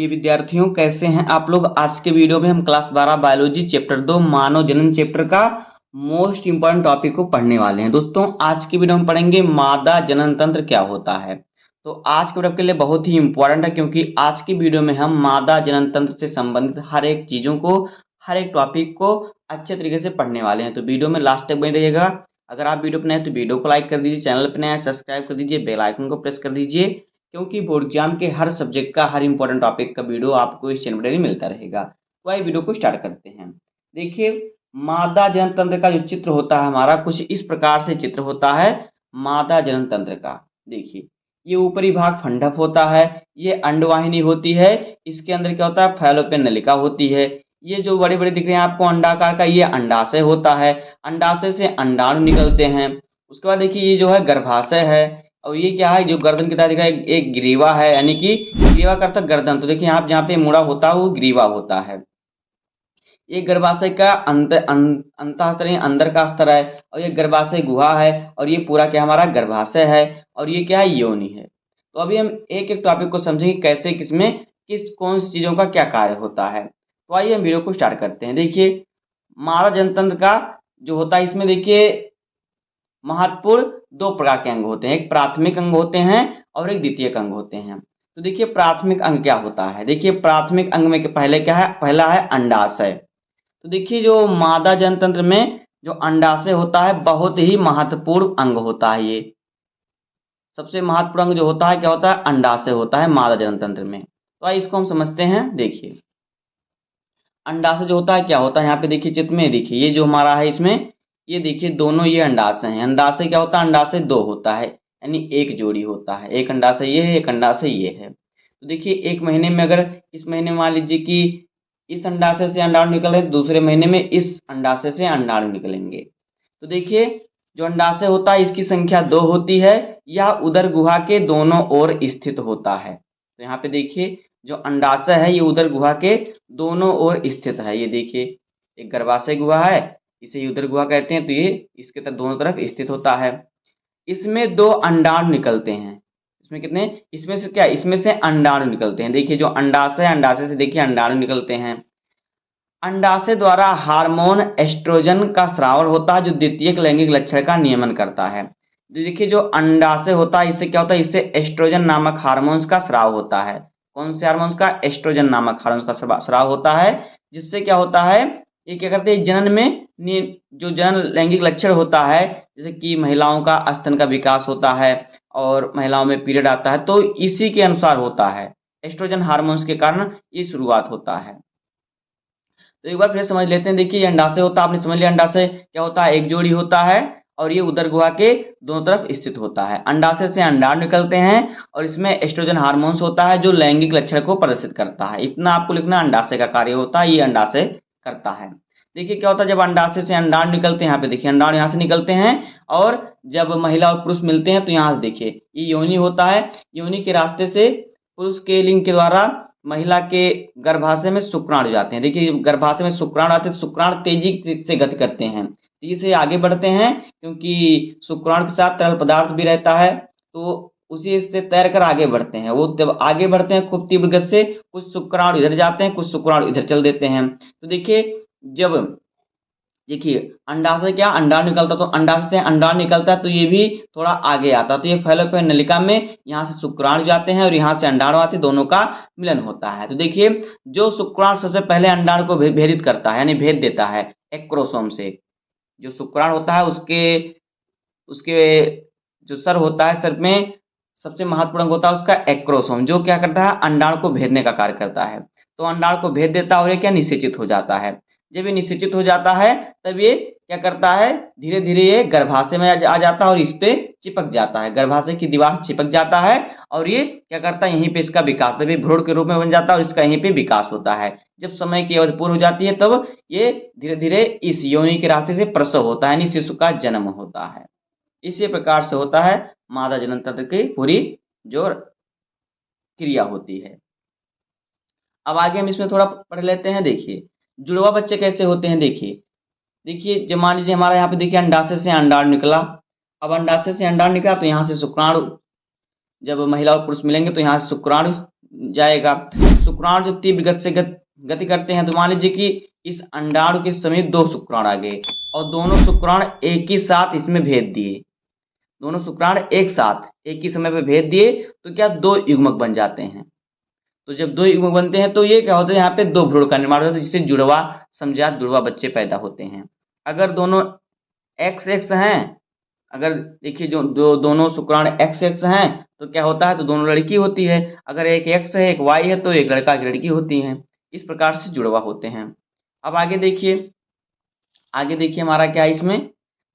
प्रिय विद्यार्थियों, कैसे हैं आप लोग। आज के वीडियो में हम क्लास 12 बायोलॉजी चैप्टर 2 मानव जनन चैप्टर का मोस्ट इंपॉर्टेंट टॉपिक को पढ़ने वाले हैं। दोस्तों, आज की वीडियो में पढ़ेंगे मादा जनन तंत्र क्या होता है। तो आज के वीडियो के लिए बहुत ही इंपॉर्टेंट है, क्योंकि आज की वीडियो में हम मादा जनन तंत्र से संबंधित हर एक चीजों को, हर एक टॉपिक को अच्छे तरीके से पढ़ने वाले हैं। तो वीडियो में लास्ट तक बने रहिएगा। अगर आप वीडियो पर नए हैं तो वीडियो को लाइक कर दीजिए, चैनल पर नए हैं सब्सक्राइब कर दीजिए, बेल आइकन को प्रेस कर दीजिए, क्योंकि बोर्ड एग्जाम के हर सब्जेक्ट का, हर इंपॉर्टेंट टॉपिक का वीडियो आपको इस चैनल पर मिलता रहेगा। तो आइए वीडियो को स्टार्ट करते हैं। देखिए, मादा जनन तंत्र का जो चित्र होता है हमारा, कुछ इस प्रकार से चित्र होता है मादा जनन तंत्र का। देखिए, ये ऊपरी भाग फंडप होता है, ये अंडवाहिनी होती है, इसके अंदर क्या होता है, फैलोपियन नलिका होती है। ये जो बड़े बड़े दिख रहे हैं आपको अंडाकार का, ये अंडाशय होता है। अंडाशय से अंडाणु निकलते हैं। उसके बाद देखिए, ये जो है गर्भाशय है। और ये क्या है, जो गर्दन की तरह दिख रहा है, एक ग्रीवा है, यानी कि ग्रीवा का अर्थ गर्दन। तो देखिए यहाँ जहाँ पे मुड़ा होता है वो ग्रीवा होता है। ये गर्भाशय का अंतःस्तर अंदर का स्तर है, और ये गर्भाशय गुहा है, और ये पूरा क्या हमारा गर्भाशय है, और ये क्या है, योनि है। तो अभी हम एक एक टॉपिक को समझेंगे, कैसे किसमें कौन सी चीजों का क्या कार्य होता है। तो आइए हम वीडियो को स्टार्ट करते हैं। देखिए, मादा जनतंत्र का जो होता है, इसमें देखिए महत्वपूर्ण दो प्रकार के अंग होते हैं। एक प्राथमिक अंग होते हैं और एक द्वितीयक अंग होते हैं। तो देखिए, प्राथमिक अंग क्या होता है। देखिए, प्राथमिक अंग में पहले क्या है, पहला है अंडाशय। तो देखिए, जो मादा जनतंत्र में जो अंडाशय होता है, बहुत ही महत्वपूर्ण अंग होता है। ये सबसे महत्वपूर्ण अंग जो होता है क्या होता है, अंडाशय होता है मादा जनतंत्र में। तो आइए इसको हम समझते हैं। देखिए, अंडाशय जो होता है क्या होता है, यहाँ पे देखिए चित्र में देखिए, ये जो हमारा है इसमें, ये देखिए दोनों ये अंडाशय हैं। अंडाशय क्या होता है, अंडाशय दो होता है, यानी एक जोड़ी होता है। एक अंडाशय ये है, एक अंडाशय ये है। तो देखिए, एक महीने में अगर इस महीने में मान लीजिए कि इस अंडाशय से अंडाणु निकल रहे, दूसरे महीने में इस अंडाशय से अंडाणु निकलेंगे। तो देखिए, जो अंडाशय होता है इसकी संख्या 2 होती है। यह उदर गुहा के दोनों ओर स्थित होता है। तो यहाँ पे देखिए, जो अंडाशय है ये उदर गुहा के दोनों ओर स्थित है। ये देखिए, एक गर्भाशय गुहा है, इसे उदर गुहा कहते हैं। तो ये इसके तरफ दोनों तरफ स्थित होता है। इसमें 2 अंडाणु निकलते हैं। इसमें कितने, इसमें से क्या, इसमें से अंडाणु निकलते हैं। देखिए, जो अंडाशय है, अंडाशय से देखिए अंडाणु निकलते हैं। अंडाशय द्वारा हार्मोन एस्ट्रोजन का स्राव होता है, जो द्वितीयक लैंगिक लक्षण का नियमन करता है। देखिए, जो अंडाशय होता है इससे क्या होता है, इससे एस्ट्रोजन नामक हार्मोन्स का स्राव होता है। कौन से हार्मोन्स का, एस्ट्रोजन नामक हार्मोन्स का स्राव होता है। जिससे क्या होता है, ये क्या करते हैं, जनन में जो जनन लैंगिक लक्षण होता है, जैसे कि महिलाओं का स्तन का विकास होता है और महिलाओं में पीरियड आता है, तो इसी के अनुसार होता है। एस्ट्रोजन हार्मोन्स के कारण ये शुरुआत होता है। तो एक बार फिर समझ लेते हैं। देखिए, अंडाशय होता है, आपने समझ लिया अंडाशय क्या होता है, एक जोड़ी होता है, और ये उदर गुहा के दोनों तरफ स्थित होता है। अंडाशय से अंडाणु निकलते हैं, और इसमें एस्ट्रोजन हार्मोन्स होता है जो लैंगिक लक्षण को प्रदर्शित करता है। इतना आपको लिखना, अंडाशय का कार्य होता है, ये अंडाशय करता है। देखिए, क्या होता है, जब अंडाशय से अंडाणु निकलते हैं, यहाँ पे देखिए अंडाणु यहाँ से निकलते हैं, और जब महिला और पुरुष मिलते हैं तो यहाँ से देखिए ये योनि होता है। योनि के रास्ते से पुरुष के लिंग के द्वारा महिला के गर्भाशय में शुक्राणु जाते हैं। देखिए, गर्भाशय में शुक्राणु आते हैं, शुक्राणु तेजी से गति करते हैं, तेजी से आगे बढ़ते हैं, क्योंकि शुक्राणु के साथ तरल पदार्थ भी रहता है, तो उसी से तैर कर आगे बढ़ते हैं। वो जब आगे बढ़ते हैं खूब तीव्र गति से, कुछ शुक्राणु इधर जाते हैं, कुछ शुक्राणु इधर चल देते हैं। तो देखिए, जब देखिए अंडाशय क्या, अंडाणु निकलता, तो अंडाशय से अंडाणु निकलता है तो ये भी थोड़ा आगे आता है। तो ये फैलोपियन नलिका में यहाँ से शुक्राणु जाते हैं और यहाँ से अंडाणु आते हैं, दोनों का मिलन होता है। तो देखिए, जो शुक्राणु सबसे पहले अंडाणु को भेदित करता है, यानी भेद देता है एक्रोसोम से। जो शुक्राणु होता है उसके उसके जो सर होता है, सर में सबसे महत्वपूर्ण होता है उसका एक्रोसोम, जो क्या करता है, अंडाणु को भेदने का कार्य करता है। तो अंडाणु को भेद देता है और ये क्या, निषेचित हो जाता है। जब ये निषेचित हो जाता है, तब ये क्या करता है, धीरे धीरे ये गर्भाशय में आ जाता है और इस पे चिपक जाता है, गर्भाशय की दीवार से चिपक जाता है, और ये क्या करता है, यहीं पे इसका विकास, तब ये भ्रूण के रूप में बन जाता है और इसका यहीं पे विकास होता है। जब समय की अवधि पूर्ण हो जाती है, तब ये धीरे धीरे इस योनि के रास्ते से प्रसव होता है, यानी शिशु का जन्म होता है। इसी प्रकार से होता है मादा जनन तंत्र की पूरी जो क्रिया होती है। अब आगे हम इसमें थोड़ा पढ़ लेते हैं। देखिए, जुड़वा बच्चे कैसे होते हैं। देखिए, जब मान लीजिए हमारा यहाँ पे देखिए अंडाशय से अंडाणु निकला। अब अंडाशय से अंडाणु निकला तो यहाँ से शुक्राणु, जब महिला और पुरुष मिलेंगे तो यहाँ से शुक्राणु जाएगा। शुक्राणु जब तीव्र गति से गति करते हैं तो मान लीजिए कि इस अंडाणु के समीप 2 शुक्राणु आ गए और दोनों शुक्राणु एक ही साथ इसमें भेज दिए, दोनों शुक्राणु एक साथ एक ही समय पे भेज दिए तो क्या 2 युग्मक बन जाते हैं। तो जब 2 युग्मक बनते हैं तो ये क्या होता है, यहाँ पे 2 भ्रूण का निर्माण होता है जिससे जुड़वा समजात जुड़वा बच्चे पैदा होते हैं। अगर दोनों XX हैं, अगर देखिए जो दोनों शुक्राणु XX हैं तो क्या होता है, तो दोनों लड़की होती है। अगर एक X है एक Y है तो एक लड़का की लड़की होती है। इस प्रकार से जुड़वा होते हैं। अब आगे देखिए हमारा क्या है, इसमें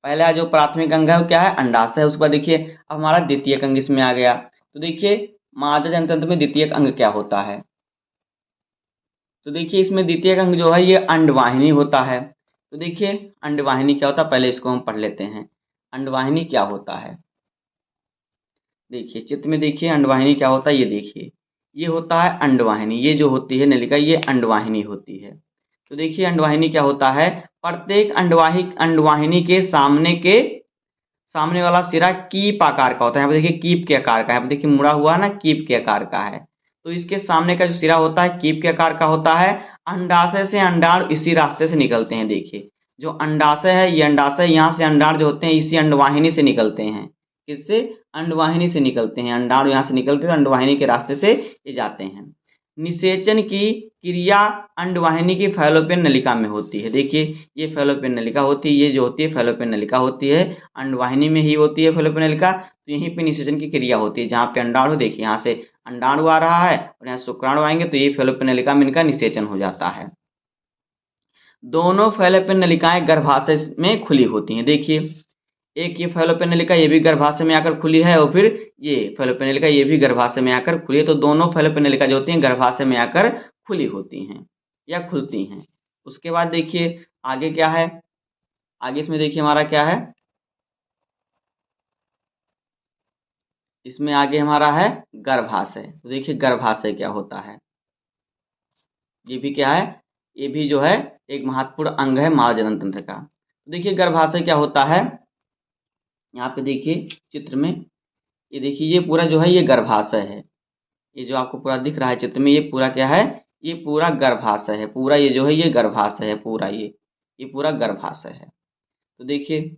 पहला जो प्राथमिक अंग है वो क्या है, अंडाशय है। उसके बाद देखिए अब हमारा द्वितीयक अंग इसमें आ गया। तो देखिए मादा जनतंत्र में द्वितीयक अंग क्या होता है, तो देखिए इसमें द्वितीयक अंग जो है ये अंडवाहिनी होता है। तो देखिए अंडवाहिनी क्या होता है, पहले इसको हम पढ़ लेते हैं। अंडवाहिनी क्या होता है, देखिए चित्र में देखिए अंडवाहिनी क्या होता है, ये देखिए ये होता है अंडवाहिनी। ये जो होती है नलिका ये अंडवाहिनी होती है। तो देखिए अंडवाहिनी क्या होता है, प्रत्येक अंडवाहिनी के सामने वाला सिरा कीप आकार का होता है। यहाँ पे देखिए कीप के आकार का है, यहाँ पे देखिए मुड़ा हुआ ना, कीप के आकार का है। तो इसके सामने का जो सिरा होता है कीप के आकार का होता है। अंडाशय से अंडाणु इसी रास्ते से निकलते हैं। देखिए जो अंडाशय है ये अंडाशय, यहाँ से अंडाणु जो होते हैं इसी अंडवाहिनी से निकलते हैं। किससे, अंडवाहिनी से निकलते हैं। अंडाणु यहाँ से निकलते हैं अंडवाहिनी के रास्ते से ये जाते हैं। निषेचन की क्रिया अंडवाहिनी की फैलोपियन नलिका में होती है। देखिए ये फैलोपियन नलिका होती है, ये जो होती है फैलोपियन नलिका होती है, अंडवाहिनी में ही होती है फैलोपियन नलिका। तो यहीं पे निषेचन की क्रिया होती है, जहाँ पे अंडाणु, देखिए यहाँ से अंडाणु आ रहा है और यहाँ शुक्राणु आएंगे तो ये फैलोपियन नलिका में इनका निषेचन हो जाता है। दोनों फैलोपियन नलिकाएं गर्भाशय में खुली होती हैं। देखिए एक ये फैलोपियन नलिका ये भी गर्भाशय में आकर खुली है और फिर ये फैलोपियन नलिका ये भी गर्भाशय में आकर खुली है। तो दोनों फैलोपियन नलिका जो होती हैं गर्भाशय में आकर खुली होती हैं या खुलती हैं। उसके बाद देखिए आगे क्या है, आगे इसमें देखिए हमारा क्या है, इसमें आगे हमारा है गर्भाशय। तो देखिए गर्भाशय क्या होता है, ये भी क्या है, ये भी जो है एक महत्वपूर्ण अंग है मानव जनन तंत्र का। तो देखिए गर्भाशय क्या होता है, यहाँ पे देखिए चित्र में ये देखिए ये पूरा जो है ये गर्भाशय है। ये जो आपको पूरा दिख रहा है चित्र में ये पूरा क्या है, ये पूरा गर्भाशय है। पूरा ये जो है ये गर्भाशय है, पूरा ये पूरा गर्भाशय है। तो देखिए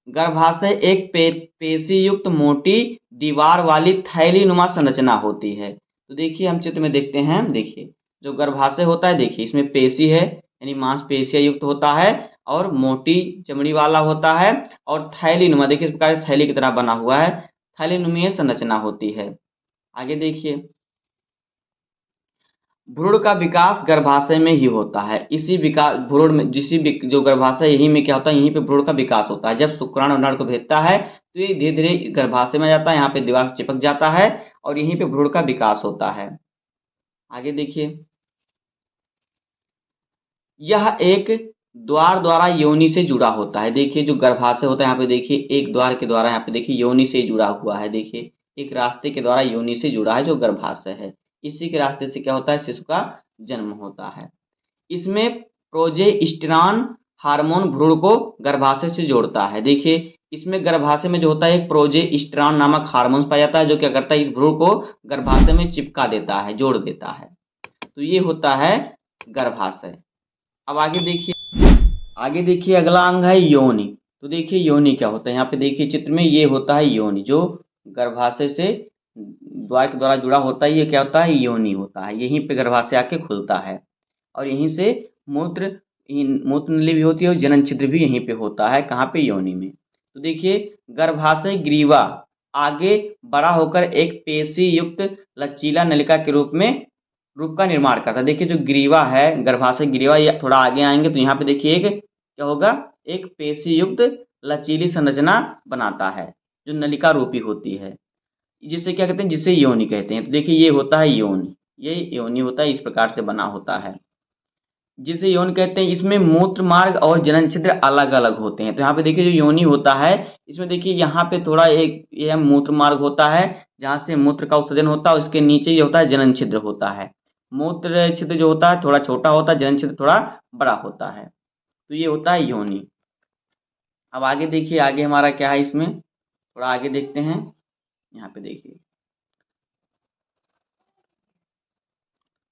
गर्भाशय एक पेशी युक्त मोटी दीवार वाली थैलीनुमा संरचना होती है। तो देखिए हम चित्र में देखते हैं, देखिए जो गर्भाशय होता है देखिए इसमें पेशी है यानी मांसपेशियां युक्त होता है और मोटी चमड़ी वाला होता है और थैलीनुमा, देखिए इस प्रकार थैली की तरह बना हुआ है, थैलीनुमीय संरचना होती है। आगे देखिए भ्रूण का विकास गर्भाशय में ही होता है। इसी विकास भ्रूण में जो गर्भाशय यहीं में क्या होता है, यहीं पे भ्रूण का विकास होता है। जब शुक्राणु अंडाणु को भेजता है तो ये धीरे धीरे गर्भाशय में जाता है, यहाँ पे दीवार से चिपक जाता है और यहीं पे भ्रूण का विकास होता है। आगे देखिए यह एक द्वार द्वारा योनि से जुड़ा होता है। देखिए जो गर्भाशय होता है यहाँ पे देखिए एक द्वार के द्वारा यहाँ पे देखिए योनि से जुड़ा हुआ है। देखिए एक रास्ते के द्वारा योनि से जुड़ा है जो गर्भाशय है। इसी के रास्ते से क्या होता है, शिशु का जन्म होता है। इसमें प्रोजेस्टेरॉन हार्मोन भ्रूण को गर्भाशय से जोड़ता है। देखिए इसमें गर्भाशय में जो होता है एक प्रोजेस्टेरॉन नामक हार्मोन पाया जाता है जो क्या करता है, इस भ्रूण को गर्भाशय में चिपका देता है, जोड़ देता है। तो ये होता है गर्भाशय। अब आगे देखिए अगला अंग है योनि। तो देखिए योनि क्या होता है, यहाँ पे देखिए चित्र में ये होता है योनि, जो गर्भाशय से द्वार के द्वारा जुड़ा होता है। ये क्या होता है, योनि होता है। यहीं पे गर्भाशय आके खुलता है और यहीं से मूत्र नली भी होती है और जनन छिद्र भी यहीं पे होता है। कहाँ पे, योनि में। तो देखिए गर्भाशय ग्रीवा आगे बड़ा होकर एक पेशी युक्त लचीला नलिका के रूप का निर्माण करता है। देखिए जो ग्रीवा है गर्भाशय ग्रीवा, ये थोड़ा आगे आएंगे तो यहाँ पे देखिए एक क्या होगा, एक पेशी युक्त लचीली संरचना बनाता है जो नलिका रूपी होती है, जिसे क्या कहते हैं, जिसे योनि कहते हैं। तो देखिए ये होता है योनि, ये योनि होता है, इस प्रकार से बना होता है जिसे यौन कहते हैं। इसमें मूत्र मार्ग और जनन छिद्र अलग अलग होते हैं। तो यहाँ पे देखिए जो योनि होता है इसमें देखिए यहाँ पे थोड़ा एक यह मूत्र मार्ग होता है जहाँ से मूत्र का उत्सर्जन होता है, उसके नीचे ये होता है जनन छिद्र होता है। मूत्र छिद्र जो होता है थोड़ा छोटा होता है, जनन छिद्र थोड़ा बड़ा होता है। तो ये होता है योनि। अब आगे देखिए आगे हमारा क्या है, इसमें थोड़ा आगे देखते हैं। यहाँ पे देखिए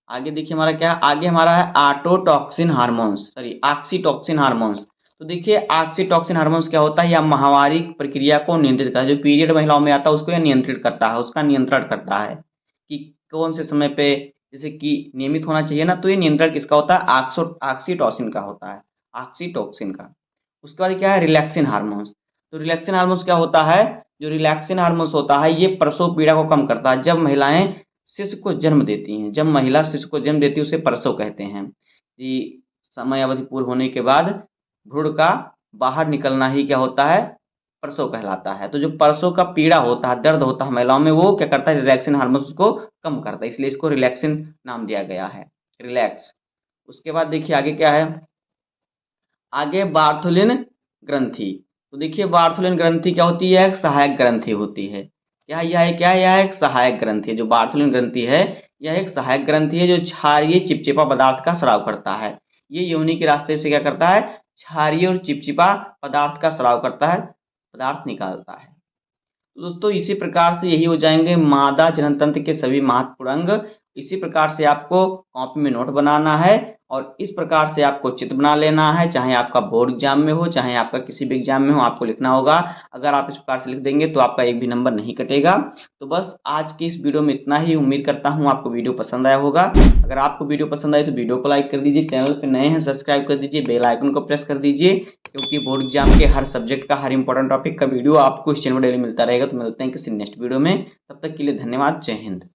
आगे देखिए हमारा क्या है, आगे हमारा है ऑटोटॉक्सिन हार्मोन्स, सॉरी ऑक्सीटॉक्सिन हार्मोन्स। तो देखिए ऑक्सीटॉक्सिन हार्मोन्स क्या होता है, यह माहवारी प्रक्रिया को नियंत्रित करता है। जो पीरियड महिलाओं में आता है उसको यह नियंत्रित करता है, उसका नियंत्रण करता है कि कौन से समय पे जैसे कि नियमित होना चाहिए ना, तो ये नियंत्रण किसका होता है, ऑक्सीटोसिन का होता है, ऑक्सीटोसिन का। उसके बाद क्या है, रिलैक्सिन हार्मोन्स। तो रिलैक्सिन हार्मोन्स क्या होता है, जो रिलैक्सिन हार्मोन्स होता है ये प्रसव पीड़ा को कम करता है। जब महिलाएं शिशु को जन्म देती हैं, जब महिला शिशु को जन्म देती है उसे प्रसव कहते हैं कि समय अवधि पूर्ण होने के बाद भ्रूण का बाहर निकलना ही क्या होता है, प्रसव कहलाता है। तो जो प्रसव का पीड़ा होता है, दर्द होता है महिलाओं में, वो क्या करता है, रिलैक्सिन हार्मोन्स उसको कम करता है, इसलिए इसको रिलैक्सिन नाम दिया गया है, रिलैक्स। उसके बाद देखिए आगे क्या है, आगे बार्थोलिन ग्रंथि। तो देखिए बार्थोलिन ग्रंथि क्या होती है, एक सहायक ग्रंथि होती है। यह एक सहायक ग्रंथि है। जो बार्थोलिन ग्रंथि है यह एक सहायक ग्रंथि है जो क्षारीय चिपचिपा पदार्थ का स्राव करता है। ये योनि के रास्ते से क्या करता है, क्षारीय और चिपचिपा पदार्थ का स्राव करता है, पदार्थ निकालता है। तो दोस्तों इसी प्रकार से यही हो जाएंगे मादा जनन तंत्र के सभी महत्वपूर्ण अंग। इसी प्रकार से आपको कॉपी में नोट बनाना है और इस प्रकार से आपको चित्र बना लेना है, चाहे आपका बोर्ड एग्जाम में हो, चाहे आपका किसी भी एग्जाम में हो, आपको लिखना होगा। अगर आप इस प्रकार से लिख देंगे तो आपका एक भी नंबर नहीं कटेगा। तो बस आज की इस वीडियो में इतना ही। उम्मीद करता हूँ आपको वीडियो पसंद आया होगा। अगर आपको वीडियो पसंद आए तो वीडियो को लाइक कर दीजिए, चैनल पर नए हैं सब्सक्राइब कर दीजिए, बेल आइकन को प्रेस कर दीजिए, क्योंकि बोर्ड एग्जाम के हर सब्जेक्ट का, हर इंपॉर्टेंट टॉपिक का वीडियो आपको इस चैनल पर डेली मिलता रहेगा। तो मिलते हैं किसी नेक्स्ट वीडियो में, तब तक के लिए धन्यवाद, जय हिंद।